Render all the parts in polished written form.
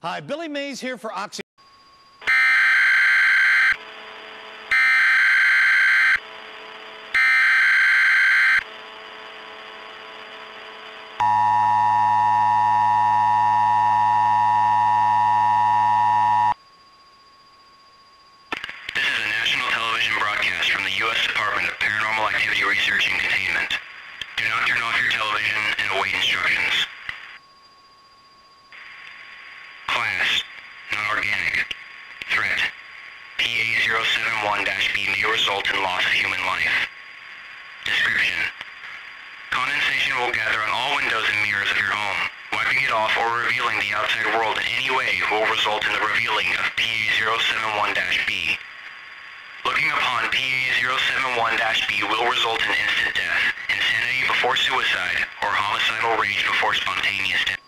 Hi, Billy Mays here for Oxy. This is a national television broadcast from the U.S. Department of Paranormal Activity Research and Containment. Do not turn off your television and await instructions. Class, non-organic. Threat, PA-071-B may result in loss of human life. Description, condensation will gather on all windows and mirrors of your home. Wiping it off or revealing the outside world in any way will result in the revealing of PA-071-B. Looking upon PA-071-B will result in instant death, insanity before suicide, or homicidal rage before spontaneous death.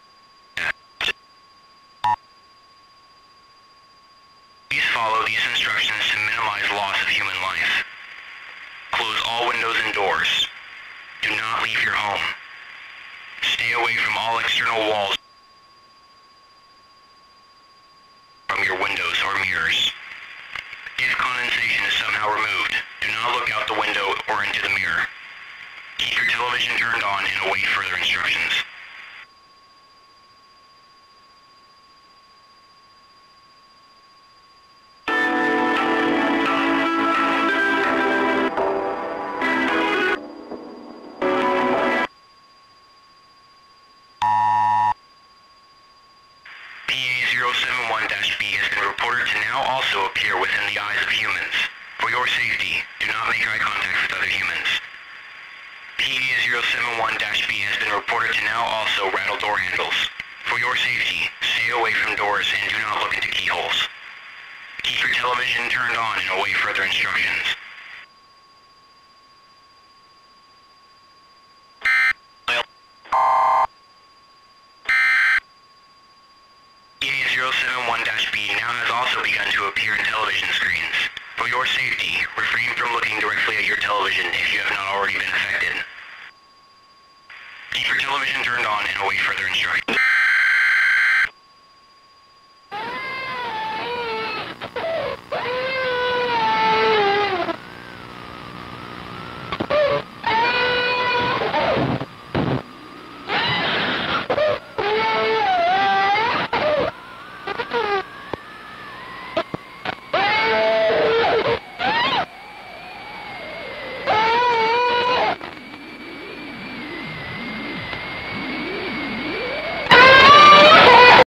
Please follow these instructions to minimize loss of human life. Close all windows and doors. Do not leave your home. Stay away from all external walls from your windows or mirrors. If condensation is somehow removed, do not look out the window or into the mirror. Keep your television turned on and await further instructions. PA-071-B has been reported to now also appear within the eyes of humans. For your safety, do not make eye contact with other humans. PA-071-B has been reported to now also rattle door handles. For your safety, stay away from doors and do not look into keyholes. Keep your television turned on and await further instructions. PA-071-B now has also begun to appear in television screens. For your safety, refrain from looking directly at your television if you have not already been affected. Keep your television turned on and await further instructions.